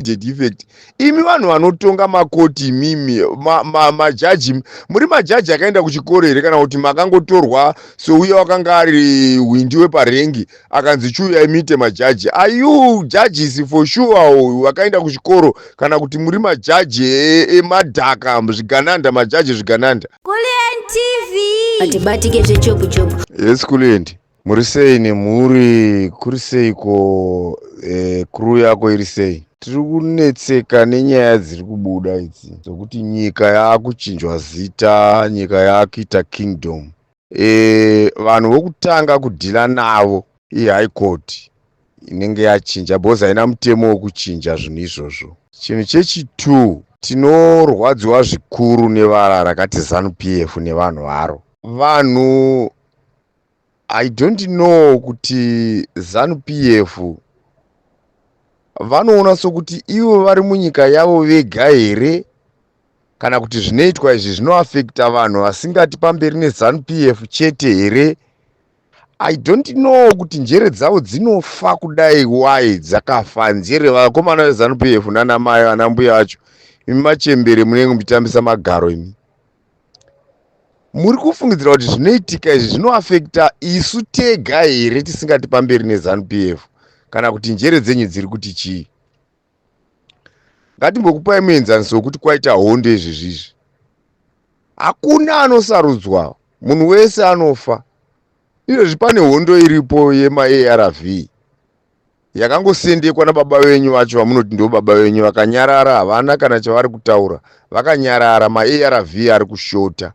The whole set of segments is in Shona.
immediate effect. Imi vanhu vanotonga makoti imimi majaji muri majaji akaenda kuchikoro here kana kuti makangotorwa souya wakanga ari windi weparengi akanzi chiuya muite majaji? Are you judges for sure vakaenda kuchikoro kana kuti muri majaji emadhaka zvigananda, majaji zvigananda? Kuliend TV atibatike zvechopu-chopu. Yes, Kuliend, muri sei nemhuri? Kuri seiko crew yako iri sei? Tiri kunetseka nenyaya dziri kubuda idzi dzokuti nyika yakuchinjwa zita, nyika yakuita kingdom. Vanhu vokutanga kudhila navo iHigh Court inenge yachinja because haina mutemo wekuchinja zvinhu izvozvo. Chinhu chechi2, tinorwadziwa zvikuru nevara rakati ZANU-PF nevanhu varo. Vanhu I don't know kuti ZANU-PF vanoona sokuti ivo vari munyika yavo vega here kana kuti zvinoitwa izvi zvinoafekta vanhu vasingati pamberi neZANU-PF chete here. I don't know kuti njere dzavo dzinofa kudai why dzakafa. Njere vakomana veZANU-PF nanamai vanambuya vacho, imi machembere munenge muchitambisa magaro imi, muri kufungidzira kuti zvinoitika izvi zvinoafekta isu tega here tisingati pamberi neZANU-PF kana kuti njere dzenyu dziri kuti chii? Ngatimbokupai muenzaniso wekuti kwaita hondo izvizvizvi. Hakuna anosarudzwa, munhu wese anofa. Izvozvi pane hondo iripo yema-ARV yakangosendekwa nababa venyu vacho vamunoti ndo baba venyu, vakanyarara, havana kana chavari kutaura, vakanyarara. Ma-ARV ari kushota,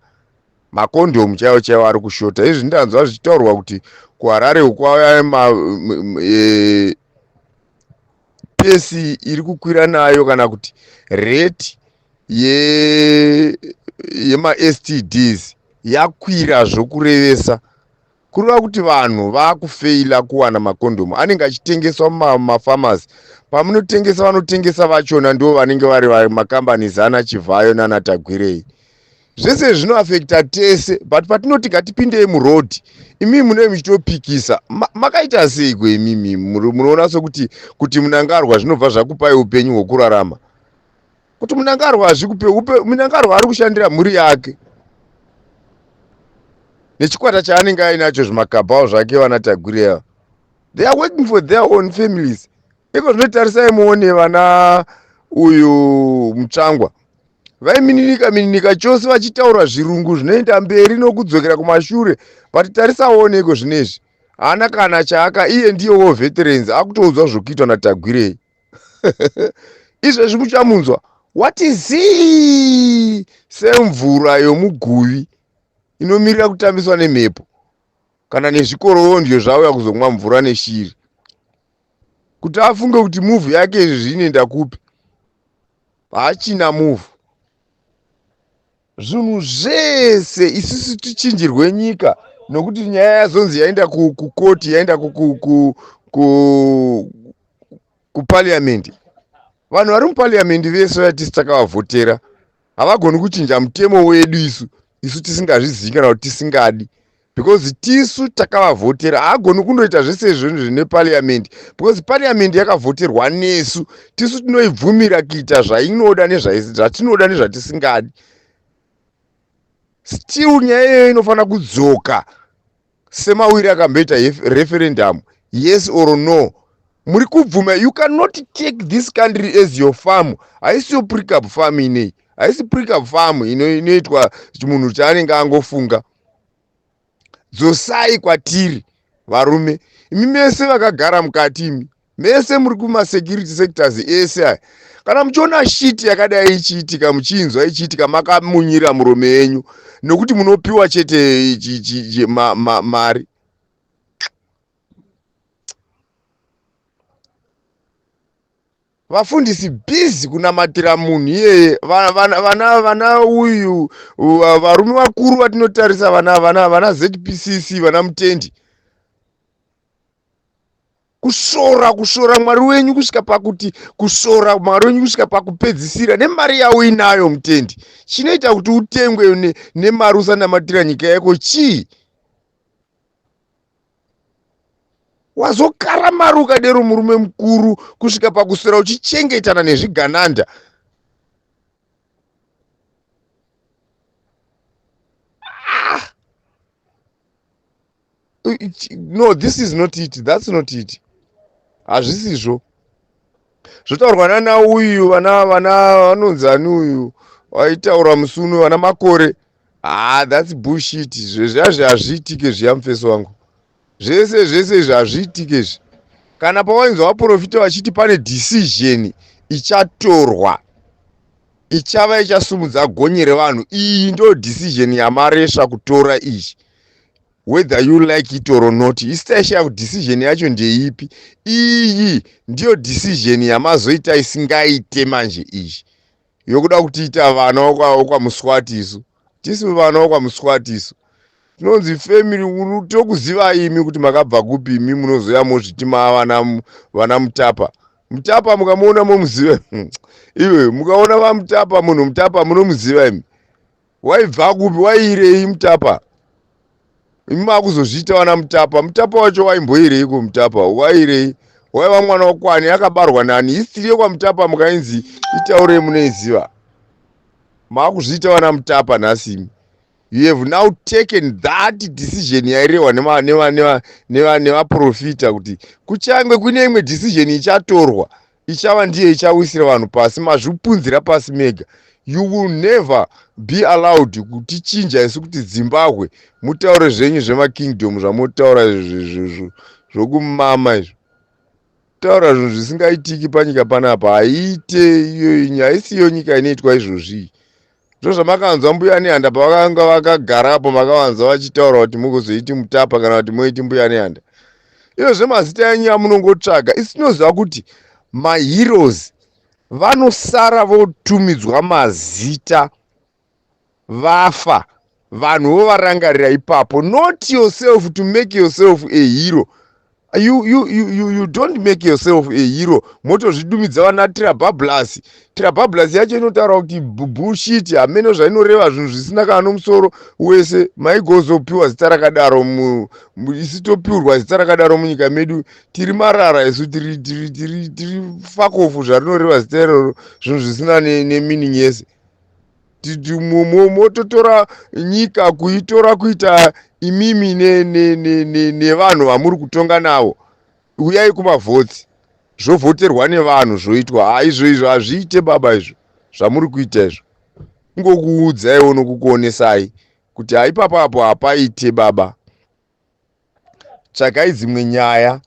makondomu chaiwo chaiwo ari kushota. Izvi ndanzwa zvichitaurwa kuti kuHarare ukwauya pesi iri kukwira nayo kana kuti rate yema-STDs yakwira zvokurevesa. Kureva kuti vanhu vakufeila kuwana makondomu. Anenge achitengeswa mumafamasi. Pamunotengesa vanotengesa vachona ndo vanenge vari makambani ana Chivhayo nana Tagwirei. Zvese zvinoafekta tese, but patinoti ngatipindei murodhi, imimi munenge muchitopikisa. Makaita seiko imimi? Munoona sokuti munangarwa zvinobva zvakupai upenyu hwokurarama? Kuti munangarwa hazvikupe munangarwa ari kushandira mhuri yake nechikwata chaanenge ainacho zvimakabhawo zvake vana Tagwirei. They are working for their own families. Iko zvinotarisai muone vana uyu Mutsvangwa vaimininika chose vachitaura zvirungu zvinoenda mberi nokudzokera kumashure. Vatitarisaone iko zvinezvi haana kana chaaka, iye ndiyowo veterans akutoudzwa zvokuitwa naTagwirei. Izvezvi muchamunzwa what is he semvura yomuguvi inomirira kutambiswa nemhepo kana nezvikorondyo zvauya kuzomwa mvura neshiri, kuti afunge kuti muvhu yake izvi zvinoenda kupi. Hachina muvhu. Zvinhu zvese isusu tichinjirwe nyika nokuti nyaya yazonzi yaenda kukoti, yaenda kupariamendi. Vanhu vari mupariamendi vese vatisi takavavhotera havagoni kuchinja mutemo wedu isu tisingazvizivi kana kuti tisingadi, because tisu takavavhotera. Haagoni kundoita zvese izvozvo zvine pariamendi because pariamendi yakavhoterwa nesu. Tisu tinoibvumira kuita zvainoda nezvatinoda nezvatisingadi. Still nyaya iyoyo inofanira kudzoka semawiri akamboita referendum, yes or no. Muri kubvuma, you cannot take this country as your farm. Haisiyo pre-cap farm inei, haisi pre-cap farm inoitwa munhu chaanenge angofunga. Dzosai kwatiri varume, imi mese vakagara mukati, imi mese muri kuma-security sectors ese aya. Kana muchiona shiti yakadai ichiitika, muchinzwa ichiitika, makamunyira muromo yenyu nokuti munopiwa chete mari. Vafundisi busy kunamatira munhu iyeye. Vana uyu varume vakuru vatinotarisa, vana ZPCC, vana Mutendi, kushora Mwari wenyu kusvika pakuti kushora Mwari wenyu kusvika pakupedzisira nemari yawo inayo Mutendi. Chinoita kuti utengwe nemari usanamatira nyika yako chii? wazokaramaruka dero murume mukuru kusvika pakuswera uchichengetana nezvigananda. No, this is not it. That's not it. Hazvisizvo. Zvotaurwa nana uyu vanonzi ani uyu waitaura musunu vana makore. That's bullshit. Zvezvazve hazviitike zviya mufeso wangu. Zvese izvi hazviitike izvi. Kana pawainzwa vaprofita vachiti pane decision ichatorwa ichava ichasumudza gonye revanhu, iyi ndo decision yamaresha kutora izvi. Whether you like it or not, isitaisha decision yacho ndeipi. Iyi ndiyo decision yamazoita isingaite manje izvi, yokuda kutiita vana wokwamuswati isu. Tisi vana wokwamuswati isu. Tinonzi family, tokuziva imi kuti makabva kupi, imi munozoya mozviti vana Mutapa. Mutapa mukamuona momuziva. Iwe mukaona vaMutapa, munhu Mutapa munomuziva imi. Waibva kupi, wairei Mutapa? Imi makuzozviita vana Mutapa. Mutapa wacho waimboireiko Mutapa? Wairei? Waiva mwana wokwani, akabarwa nani? History yokwaMutapa mukainzi itaurei munoiziva. Makuzviita vana Mutapa nhasi imi. You have now taken that decision yairehwa nevaprofita kuti kuchangwe kune imwe decision ichatorwa ichava ndiyo ichawisira vanhu pasi, mazvipunzira pasi mega. You will never be allowed kuti chinja isu kuti Zimbabwe mutaure zvenyu zvemakingdom zvamotaura zvokumama izvo. Taura zvinhu zvisingaitiki panyika panapa. Haiite iyo, haisiyo nyika inoitwa izvozvi. Zvamakanzwa mbuya nehanda pavakanga vakagarapo, makavanza vachitaura kuti mugozoiti Mutapa kana kuti moiti mbuya nehanda. Iyo zvemazita enyu amunongotsvaga, isinoziva kuti maheroes vanosara votumidzwa mazita vafa, vanhu vovarangarira ipapo. Not yourself to make yourself a hero. You don't make yourself a hero. Motozvidumidza vana Tirabablas. Tirabablas yacho inotaura kuti bullshit, hameno zvainoreva zvinhu zvisina kana nomusoro wese. Maigozopiwa zita rakadaro, isitopiurwa zita rakadaro munyika medu. Tiri marara isu, tiri fakofu zvarinoreva zita iroro, zvinhu zvisina nemeaning yese. Mototora nyika kuitora kuita imimi nevanhu vamuri kutonga navo. Uyai kumavhotsi, zvovhoterwa nevanhu zvoitwa. Izvo hazviite baba, izvo zvamuri kuita izvo. Ingokuudzaiwo nokukuonesai kuti haipapapo hapaite baba. Tsvakai dzimwe nyaya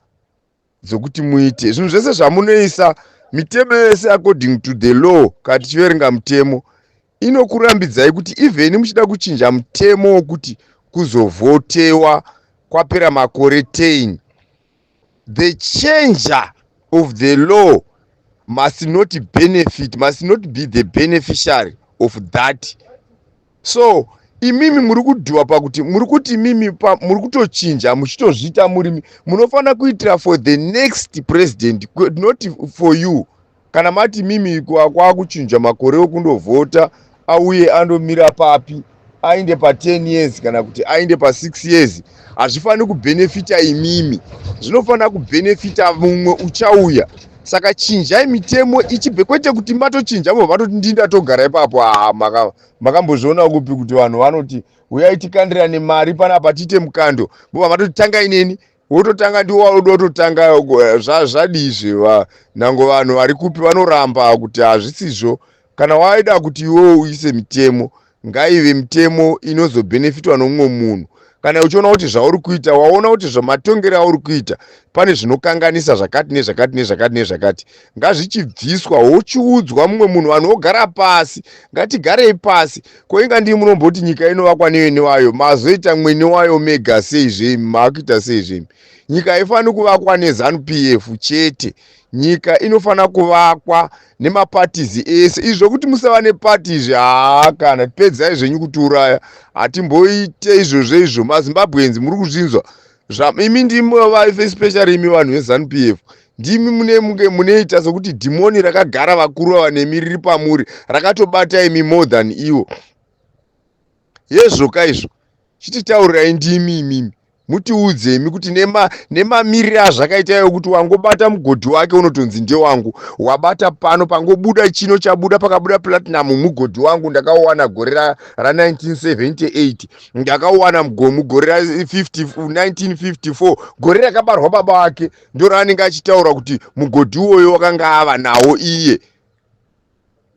dzokuti muite. Zvinhu zvese zvamunoisa, mitemo yese according to the law, kana tichiverenga mutemo, inokurambidzai kuti even muchida kuchinja mutemo wokuti kuzovhotewa kwapera makore 10, the changer of the law must not be the beneficiary of that. So imimi muri kudhuwa pakuti muri kuti imimi muri kutochinja muchitozviita muri munofanira kuitira for the next president, not for you. Kana mati mimi kwakuchinja makore okundovhota, auye andomira papi, ainde pa10 years kana kuti ainde pa6 years, hazvifaniri kubenefita imimi, zvinofanira kubenefita mumwe uchauya. Saka chinjai mitemo ichibve, kwete kuti matochinja vatoti ndindatogara ipapo. Makambozviona kupi kuti vanhu vanoti uyai tikandirane mari panapa tiite mukando, bova vatoti tangai neni, wototanga ndiwodototanga. Zvadizve nango vanhu vari kupi vanoramba kuti hazvisizvo. Kana waida kuti iwo uise mitemo, ngaive mitemo inozobenefitwa nomumwe munhu. Kana uchiona kuti zvauri kuita, waona kuti zvamatongero auri kuita pane zvinokanganisa zvakati nezvakati nezvakati nezvakati, ngazvichibviswa, wochiudzwa mumwe munhu. Vanhu ogara pasi, ngatigarei pasi. Koinga ndii munomboti nyika inovakwa nevene wayo, mazoita mwene wayo mega seizvemi, maakuita seizvemi. Nyika haifaniri kuvakwa neZANU-PF chete. Nyika inofanira kuvakwa nemapatizi ese. Izvo kuti musava nepatizvi, kana pedzai zvenyu kutiuraya. Hatimboite izvozvo izvo. MaZimbabwenzi muri kuzvinzwa. Imi ndimi especially imi vanhu veZANU-PF, ndimi muneita sokuti dhimoni rakagara vakuru ava nemi riri pamuri, rakatobata imi more than iwo. Yezvoka izvo chititaurirai ndimi imimi. mutiudzemi kuti nemamiriro azvakaita iwo kuti wangobata mugodhi wake unotonzi ndewangu, wabata pano pangobuda chino chabuda pakabuda platinum mugodhi wangu ndakauwana gore ra1978, ndakauwana mugore ra1954, gore rakabarwa baba wake ndo raanenge achitaura kuti mugodhi uwoyo wakanga ava nawo iye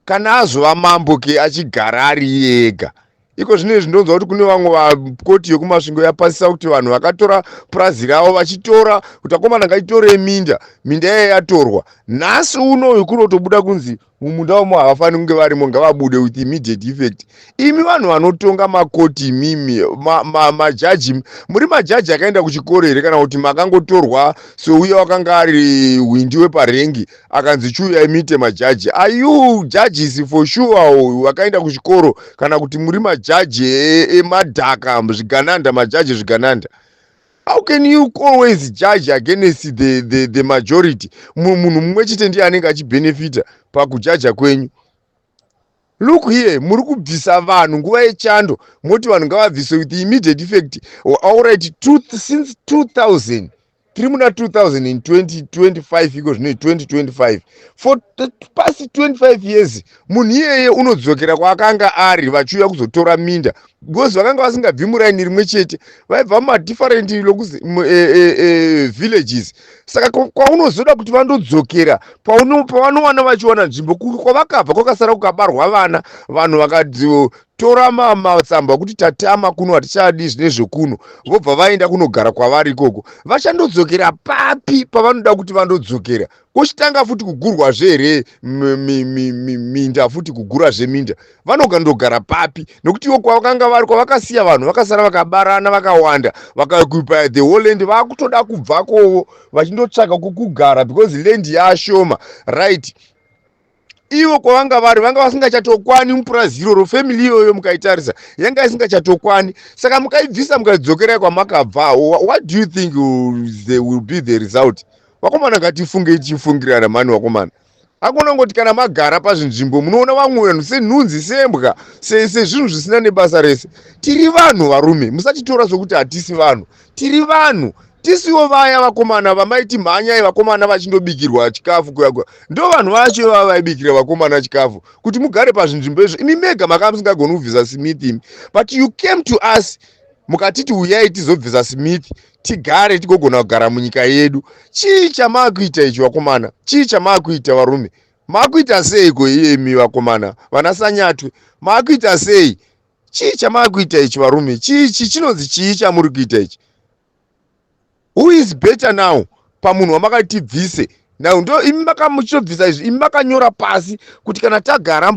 kana azova mambo ke achigara ari ega. Iko zvinezvi ndonzwa kuti kune vamwe vakoti yekumasvingo yapasisa kuti vanhu vakatora purazi ravo vachitora kuti akomana ngaitore minda iye yatorwa. Nhasi unoyu kunotobuda kunzi mumunda umo havafani kunge varimo, ngavabude with immediate effect. Imi vanhu vanotonga makoti, imimi majaji, muri majaji akaenda kuchikoro here kana kuti makangotorwa souya wakanga ari windi weparengi akanzi chiuya imite majaji? Are you judges for sure wakaenda kuchikoro kana kuti muri majaji emadhaka zvigananda, majaji zvigananda? How can you always judge against the majority? Munhu mumwe chete ndiye anenge achibenefita pakujaja kwenyu. Look here, muri kubvisa vanhu nguva yechando moti vanhu ngavabvise with immediate effect. Alright, since 2000 tiri muna 2025 iko zvino 2025, for the past 25 years munhu iyeye unodzokera kwaakanga ari vachiuya kuzotora minda because vakanga vasingabvi muraini rimwe chete, vaibva mumadifferent villages. Saka kwaunozoda kuti vandodzokera pavanowana vachiwana nzvimbo kwavakabva kwakasara kukabarwa vana, vanhu vakatora matsamba kuti tatama kuno hatichadi zvinezvekuno, vobva vaenda kunogara kwavari ikoko. Vachandodzokera papi pavanoda kuti vandodzokera? Kochitanga futi kugurwazve here minda, futi kugurazve minda, vanogandogara papi? Nokuti iwo kwavakanga vari kwavakasiya vanhu vakasara vakabarana vakawanda, vakakupa the whole land, vakutoda kubvakowo vachindotsvaka kukugara because land yaashoma, right? Ivo kwavanga vari vanga vasingachatokwani mupurazi iroro, family iyoyo mukaitarisa yanga isingachatokwani. Saka mukaibvisa mukadzokera kwamakabva, what do you think will be the result? Vakomana ngatifunge tichifungirana mani vakomana. Hakuna ngoti kana magara pazvinzvimbo munoona vamwe vanhu senhunzi sembwa sezvinhu zvisina nebasa rese. Tiri vanhu varume, musachitora sokuti hatisi vanhu. Tiri vanhu, tisiwo vaya vakomana vamaiti mhanya vakomana vachindobikirwa chikafu kuya. Ndo vanhu vacho vaibikira vakomana chikafu kuti mugare pazvinzvimbo izvo. Imi mega maka musingagoni kubvisa Smith imi, but you came to us mukatiti uyai tizobvisa Smith tigare tigogona kugara munyika yedu. Chii chamakuita ichi vakomana? Chii chamakuita varume? Makuita seiko imi vakomana vanasanyatwe? Makuita sei? Chii chamakuita ichi varume? Chii chinonzi chii chamuri kuita ichi? Who is better now pamunhu wamakatibvise? Now ndo imi makamuchobvisa izvi, imi makanyora pasi kuti kana tagara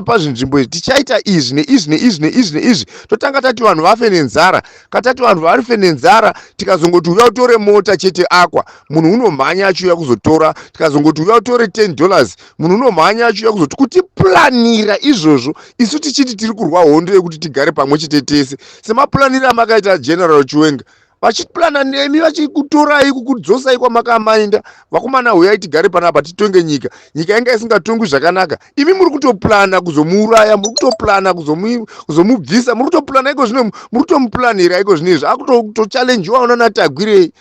pazvinzvimbo izvi tichaita izvi neizvi neizvi neizvi neizvi. Totanga tati vanhu vafe nenzara, katati vanhu varife nenzara, tikazongoti uya utore mota chete akwa, munhu unomhanya achiuya kuzotora. Tikazongoti uya utore $10, munhu unomhanya achiuya kuzoti kutiplanira izvozvo. Isu tichiti tiri kurwa hondo yekuti tigare pamwe chete tese semaplanira amakaita General Chiwenga, vachiplana nemi vachikutorai kukudzosai kwamakaminda. Vakomana uyai tigare panapa titonge nyika, nyika yanga isingatongwi zvakanaka. Imi muri kutoplana kuzomuuraya, muri kutoplana kuzomubvisa, muri kutoplana iko zvino, muri kutomuplanira iko zvinezvi akutochallenjiwa unana Tagwirei.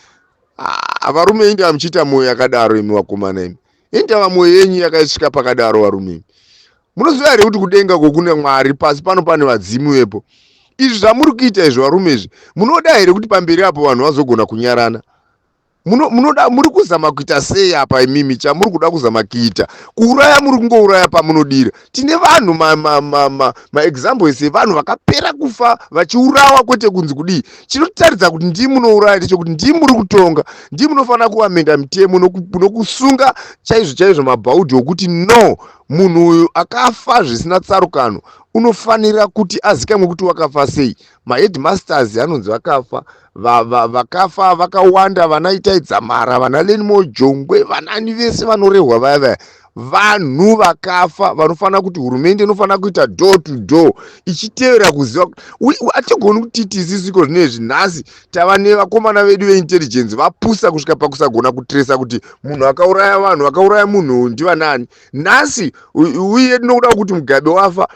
Varume inda muchita moyo yakadaro imi vakomana imi, inda moyo yenyu yakasvika pakadaro varume imi. Munoziva here kuti kudenga kokune Mwari, pasi pano pane vadzimu vepo? Izvi zvamuri kuita izvi varume izvi, munoda here kuti pamberi apo vanhu vazogona kunyarana? Muri kuzama kuita sei apa imimi? Chamuri kuda kuzama kuita kuuraya, muri kungouraya pamunodira. Tine vanhu maexamples evanhu vakapera kufa vachiurawa, kwete kunzi kudii. Chinotaridza kuti ndii munouraya ndechekuti ndii muri kutonga, ndii munofanira kuamenda mitemo nokusunga chaizvo chaizvo mabhaudhi okuti no, munhu uyu akafa zvisina tsarukano unofanira kuti azikamwe kuti wakafa sei. Maheadmasters anonzi vakafa, vakafa vakawanda, vanaita Idzamara, vana Lenimo Jongwe, vanani vese vanorehwa vaya. Vanhu vakafa vanofanira kuti hurumende inofanira kuita door to door ichitevera kuziva. Hatigoni kuti tisisiko zvinezvi nhasi tava nevakomana vedu veintelligence vapusa kusvika pakusagona kutresa kuti munhu akauraya vanhu, akauraya munhu ndivanani. Nhasi uye nokuda kuti Mugabe wafa,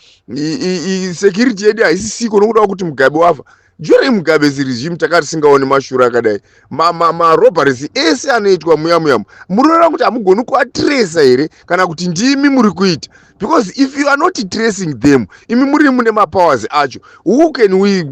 security yedu haisisiko nokuda kuti Mugabe wafa. during Mugabe's regime takati singaoni mashura akadai marobharisi ese anoitwa muyamuyamu munoona kuti hamugoni kuatresa here kana kuti ndimi muri kuita, because if you are not tracing them imi muri mune mapowers acho, who can we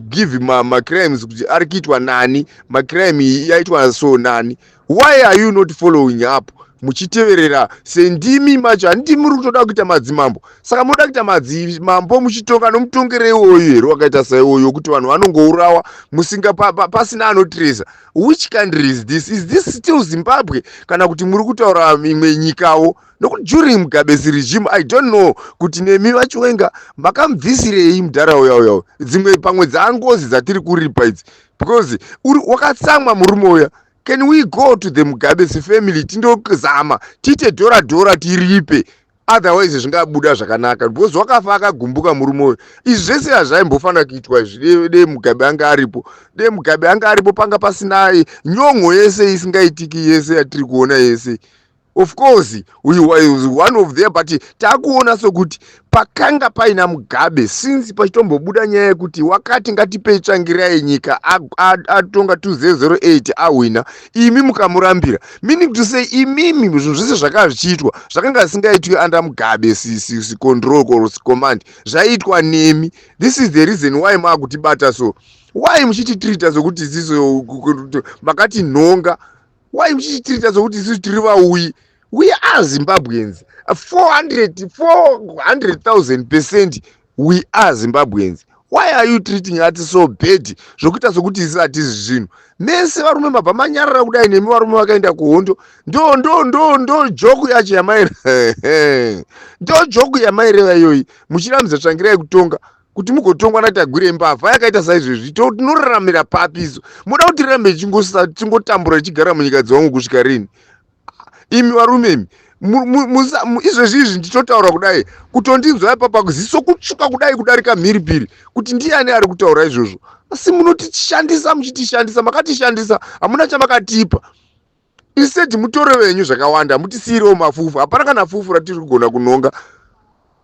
give macrimes kuti ari kuitwa nani, macrime yaitwa so nani? Why are you not following up muchiteverera sendimi macho? handimi muri kutoda kuita madzimambo, saka munoda kuita madzimambo muchitonga nomutongere iwoyo here wakaita saiwoyo kuti vanhu vanongourawa musinga pasina anotresa. Which country is this? Is this still Zimbabwe kana kuti muri kutaura imwe nyikawo? Nokuti during Mugabe's regime I don't know kuti nemi vachiwenga makamubvisirei mudharaunda yawo dzimwe pamwe dzaangozi dzatiri kuripa idzi, because wakatsamwa murume uya. Can we go to the Mugabe's family tindozama tite dhora tiripe, otherwise zvingabuda zvakanaka, because wakafa akagumbuka murume uyu. Izvi zvese hazvaimbofanira kuitwa de Mugabe anga aripo. De Mugabe anga aripo panga pasina nyongo yese isingaitiki yese yatiri kuona yese. Of course we was one of them, but takuona sokuti pakanga paina Mugabe since pachitombobuda nyaya yekuti wakati ngatipei tsvangirai nyika atonga 2008 awina, imi mukamurambira, meaning to say imimi zvinhu zvese zvakanga zvichiitwa zvakanga zvisingaitwi under Mugabe control or command zvaitwa nemi. This is the reason why maakutibata so. Why muchititrita sokuti isiso makati nhonga? Why muchititrita sokuti isiso tiri vauyi? We are Zimbabweans. 400,000% we are Zimbabweans. Why are you treating us so bad? Zvokuita sokuti isi hatisi zvinhu. Mese varume mabva manyarara kudai nemi varume vakaenda kuhondo. Ndo joku yacho yamaire. Ndo joku yamaireva iyoyi. Muchiramidza tsvangirai kutonga kuti mugotongwa natagwire mbavha yakaita saizvezvi. Tinoraramira papi isu? Muda kuti tirambe tingotambura tichigara munyika dzevangu kusvika rini? Imi varume izvezvi izvi ndichotaura kudai kutondinzwa papa kuziso kutsvuka kudai kudarika mhiripiri kuti ndiani ari kutaura izvozvo, asi munotishandisa muchitishandisa, makatishandisa hamuna chamakatipa. Instead mutore venyu zvakawanda mutisiriwo mafufu, hapana kana fufu ratiri kugona kunonga.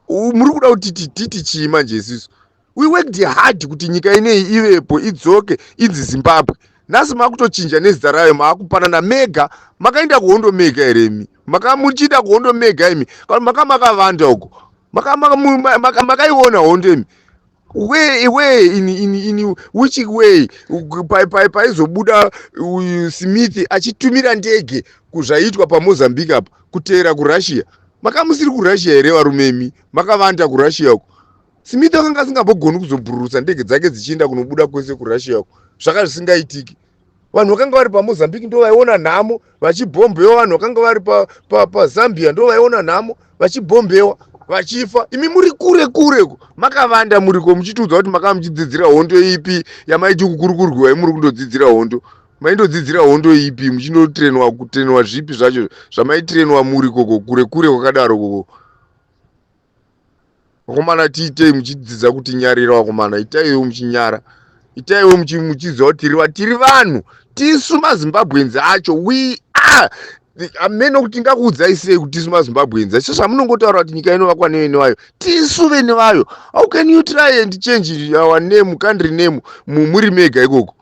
Muri kuda kuti titi chii manje isusu? We worked hard kuti nyika inei ivepo idzoke inzi Zimbabwe. Nasi makutochinja nezita rayo, maakupanana mega. Makaenda kuhondo mega here imi? Muchida kuhondo mega imi? Kana makavanda uko? Makaiona hondo imi? Way in which way paizobuda Smith achitumira ndege kuzvaitwa paMozambique apa kuteera kuRussia? Makamusiri kuRussia here varume imi? Makavanda kuRussia uko? Smith akanga asingambogoni kuzobhururusa ndege dzake dzichienda kunobuda kwese kuRussia uko. Zvaka zvisingaitiki. Vanhu vakanga vari paMozambique ndo vaiona nhamo vachibhombewa, vanhu vakanga vari paZambia ndo vaiona nhamo vachibhombewa vachifa. Imi muri kure ko makavanda muriko muchitudzwa kuti makanga muchidzidzira hondo ipi yamaiti kukurukurwa imuri kundodzidzira hondo? Maindodzidzira hondo ipi muchindotrenwa zvipi zvacho zvamaitrenwa muri koko kure kwakadaro koko? Vakomana tiitei muchidzidza kuti nyarira, vakomana itaiwo muchinyara, itaiwo muchiziva kuti tiri vanhu, tisu maZimbabweans acho. We are amene kuti ngakuudzai sei kuti tisu maZimbabweans acho zvamunongotaura kuti nyika inovakwa nevene vayo, tisu vene vayo. How can you try and change our name, country name muri mega ikoko?